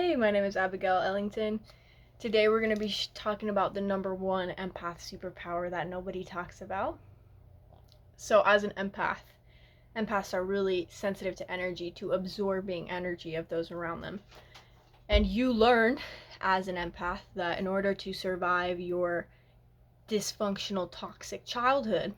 Hey, my name is Abigail Ellington. Today we're going to be talking about the number one empath superpower that nobody talks about. So as an empath, empaths are really sensitive to energy, to absorbing energy of those around them. And you learn as an empath that in order to survive your dysfunctional, toxic childhood,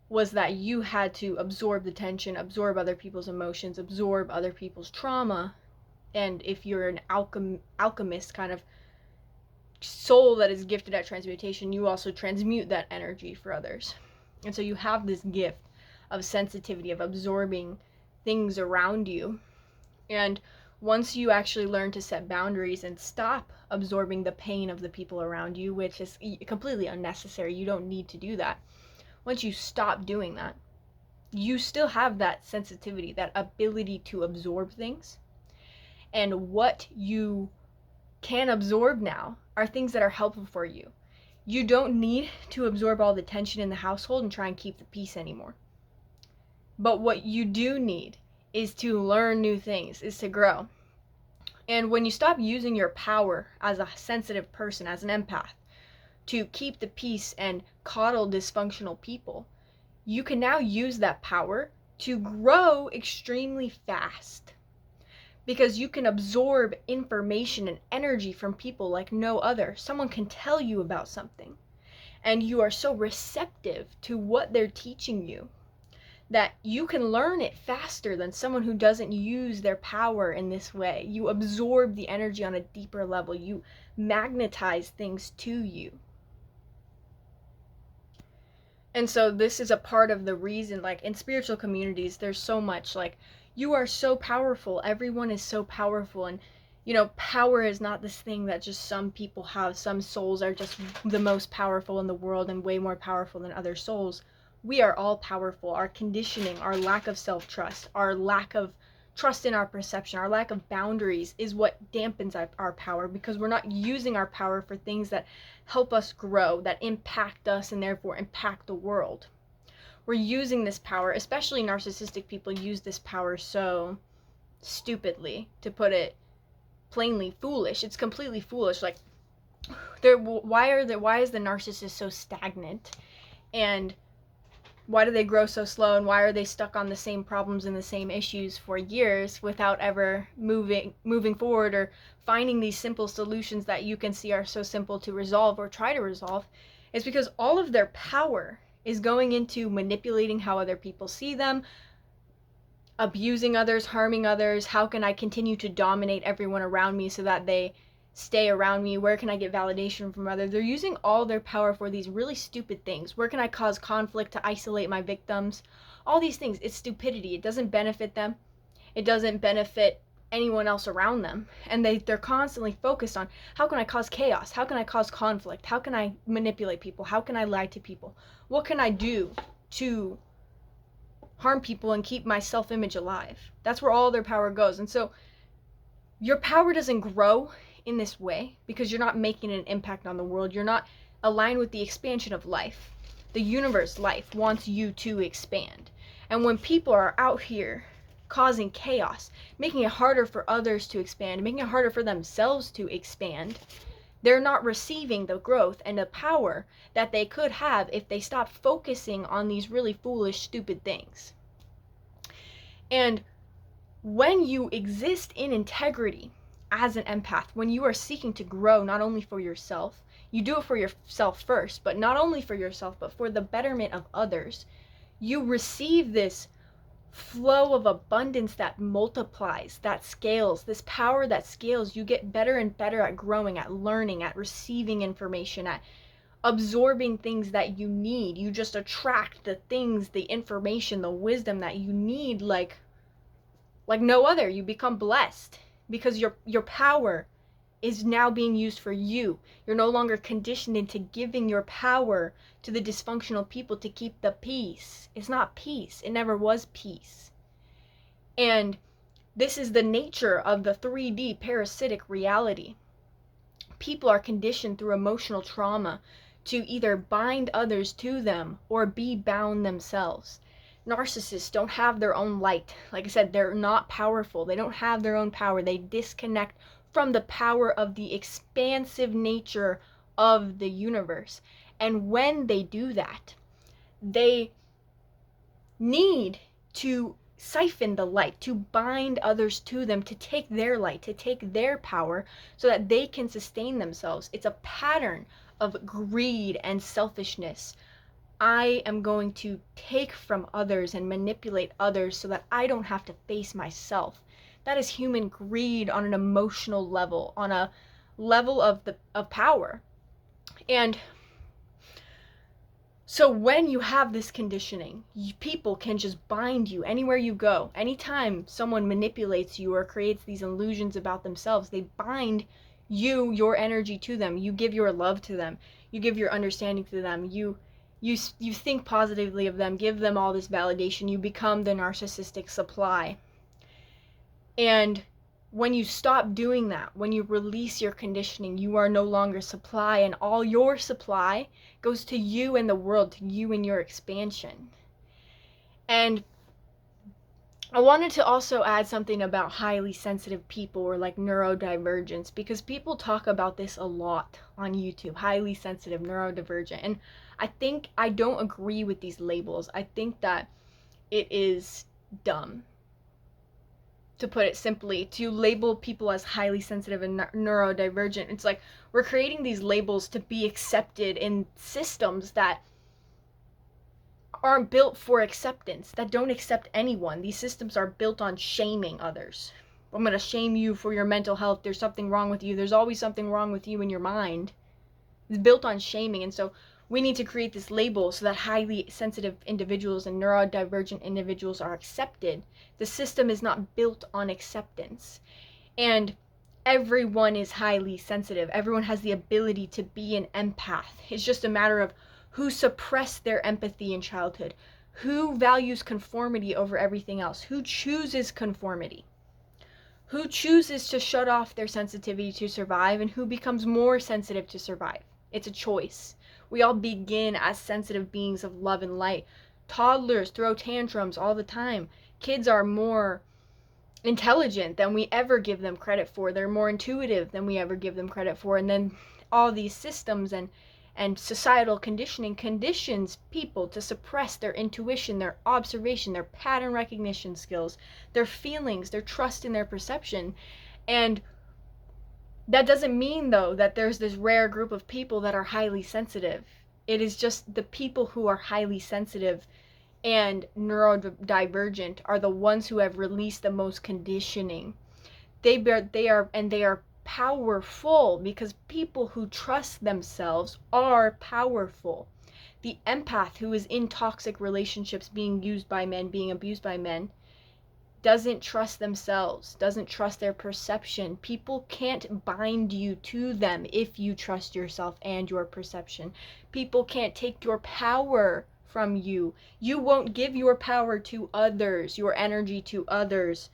was that you had to absorb the tension, absorb other people's emotions, absorb other people's trauma. And if you're an alchemist kind of soul that is gifted at transmutation, you also transmute that energy for others. And so you have this gift of sensitivity, of absorbing things around you. And once you actually learn to set boundaries and stop absorbing the pain of the people around you, which is completely unnecessary, you don't need to do that. Once you stop doing that, you still have that sensitivity, that ability to absorb things. And what you can absorb now are things that are helpful for you. You don't need to absorb all the tension in the household and try and keep the peace anymore. But what you do need is to learn new things, is to grow. And when you stop using your power as a sensitive person, as an empath, to keep the peace and coddle dysfunctional people, you can now use that power to grow extremely fast. Because you can absorb information and energy from people like no other. Someone can tell you about something, and you are so receptive to what they're teaching you that you can learn it faster than someone who doesn't use their power in this way. You absorb the energy on a deeper level. You magnetize things to you. And so this is a part of the reason, like in spiritual communities, there's so much like, you are so powerful, everyone is so powerful, and power is not this thing that just some people have. Some souls are just the most powerful in the world and way more powerful than other souls. We are all powerful. Our conditioning, our lack of self-trust, our lack of trust in our perception, our lack of boundaries is what dampens our power, because we're not using our power for things that help us grow, that impact us and therefore impact the world. We're using this power, especially narcissistic people use this power so stupidly, to put it plainly, foolish. It's completely foolish. Like, why is the narcissist so stagnant, and why do they grow so slow, and why are they stuck on the same problems and the same issues for years without ever moving forward or finding these simple solutions that you can see are so simple to resolve or try to resolve? It's because all of their power is going into manipulating how other people see them, abusing others, harming others. How can I continue to dominate everyone around me so that they stay around me? Where can I get validation from others? They're using all their power for these really stupid things. Where can I cause conflict to isolate my victims? All these things. It's stupidity. It doesn't benefit them. It doesn't benefit anyone else around them. And they're constantly focused on, how can I cause chaos? How can I cause conflict? How can I manipulate people? How can I lie to people? What can I do to harm people and keep my self-image alive? That's where all their power goes. And so your power doesn't grow in this way because you're not making an impact on the world. You're not aligned with the expansion of life. The universe, life, wants you to expand. And when people are out here causing chaos, making it harder for others to expand, making it harder for themselves to expand, they're not receiving the growth and the power that they could have if they stopped focusing on these really foolish, stupid things. And when you exist in integrity as an empath, when you are seeking to grow not only for yourself, you do it for yourself first, but not only for yourself, but for the betterment of others, you receive this flow of abundance that multiplies, that scales, this power that scales. You get better and better at growing, at learning, at receiving information, at absorbing things that you need. You just attract the things, the information, the wisdom that you need like no other. You become blessed because your power is now being used for you. You're no longer conditioned into giving your power to the dysfunctional people to keep the peace. It's not peace. It never was peace. And this is the nature of the 3D parasitic reality. People are conditioned through emotional trauma to either bind others to them or be bound themselves. narcissists don't have their own light. Like I said, they're not powerful. They don't have their own power. They disconnect from the power of the expansive nature of the universe. And when they do that, they need to siphon the light, to bind others to them, to take their light, to take their power so that they can sustain themselves. It's a pattern of greed and selfishness. I am going to take from others and manipulate others so that I don't have to face myself. That is human greed on an emotional level, on a level of power. And so when you have this conditioning, people can just bind you anywhere you go. Anytime someone manipulates you or creates these illusions about themselves, they bind you, your energy to them. You give your love to them. You give your understanding to them. You think positively of them, give them all this validation. You become the narcissistic supply. And when you stop doing that, when you release your conditioning, you are no longer supply, and all your supply goes to you and the world, to you and your expansion. And I wanted to also add something about highly sensitive people, or like neurodivergence, because people talk about this a lot on YouTube, highly sensitive, neurodivergent. And I don't agree with these labels. I think that it is dumb, to put it simply, to label people as highly sensitive and neurodivergent. It's like we're creating these labels to be accepted in systems that aren't built for acceptance, that don't accept anyone. These systems are built on shaming others. I'm going to shame you for your mental health. There's something wrong with you. There's always something wrong with you in your mind. It's built on shaming. And so we need to create this label so that highly sensitive individuals and neurodivergent individuals are accepted. The system is not built on acceptance. And everyone is highly sensitive. Everyone has the ability to be an empath. It's just a matter of who suppressed their empathy in childhood, who values conformity over everything else, who chooses conformity, who chooses to shut off their sensitivity to survive, and who becomes more sensitive to survive. It's a choice. We all begin as sensitive beings of love and light. Toddlers throw tantrums all the time. Kids are more intelligent than we ever give them credit for. They're more intuitive than we ever give them credit for. And then all these systems and societal conditioning conditions people to suppress their intuition, their observation, their pattern recognition skills, their feelings, their trust in their perception. And that doesn't mean, though, that there's this rare group of people that are highly sensitive. It is just the people who are highly sensitive and neurodivergent are the ones who have released the most conditioning. They are powerful, because people who trust themselves are powerful. The empath who is in toxic relationships, being used by men, being abused by men, doesn't trust themselves, doesn't trust their perception. People can't bind you to them if you trust yourself and your perception. People can't take your power from you. You won't give your power to others, your energy to others,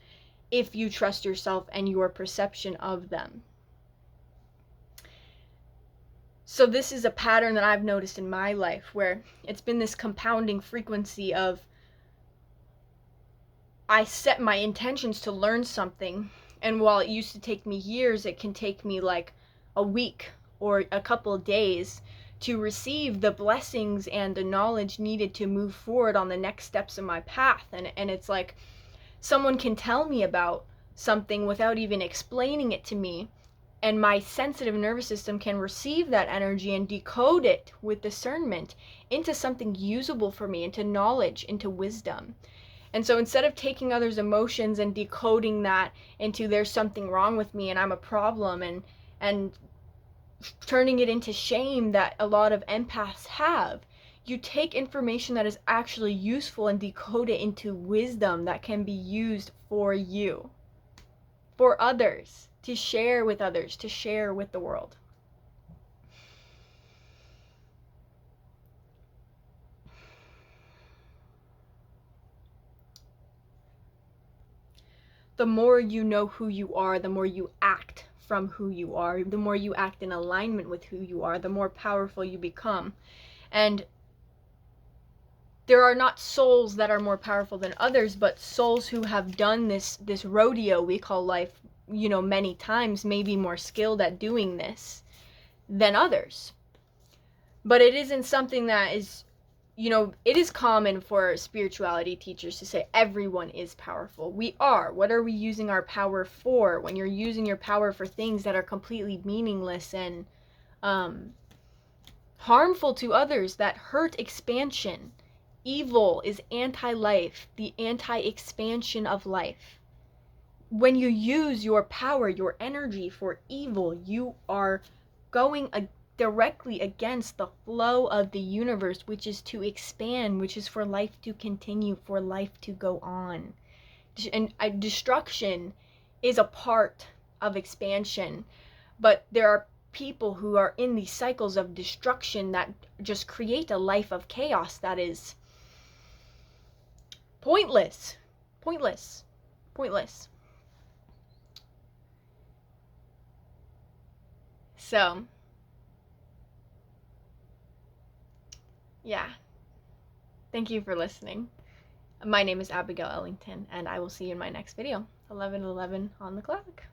if you trust yourself and your perception of them. So this is a pattern that I've noticed in my life, where it's been this compounding frequency of I set my intentions to learn something, and while it used to take me years, it can take me like a week or a couple of days to receive the blessings and the knowledge needed to move forward on the next steps in my path. And it's like someone can tell me about something without even explaining it to me, and my sensitive nervous system can receive that energy and decode it with discernment into something usable for me, into knowledge, into wisdom. And so instead of taking others' emotions and decoding that into there's something wrong with me and I'm a problem, and turning it into shame that a lot of empaths have, you take information that is actually useful and decode it into wisdom that can be used for you, for others, to share with others, to share with the world. The more you know who you are, the more you act from who you are, the more you act in alignment with who you are, the more powerful you become. And there are not souls that are more powerful than others, but souls who have done this rodeo we call life, you know, many times, may be more skilled at doing this than others. But it isn't something that is, you know, it is common for spirituality teachers to say everyone is powerful. We are. What are we using our power for? When you're using your power for things that are completely meaningless and harmful to others, that hurt expansion. Evil is anti-life, the anti-expansion of life. When you use your power, your energy for evil, you are going directly against the flow of the universe, which is to expand, which is for life to continue, for life to go on. And destruction is a part of expansion, but there are people who are in these cycles of destruction that just create a life of chaos that is pointless. Pointless. Pointless. So, yeah. Thank you for listening. My name is Abigail Ellington, and I will see you in my next video. 11:11 on the clock.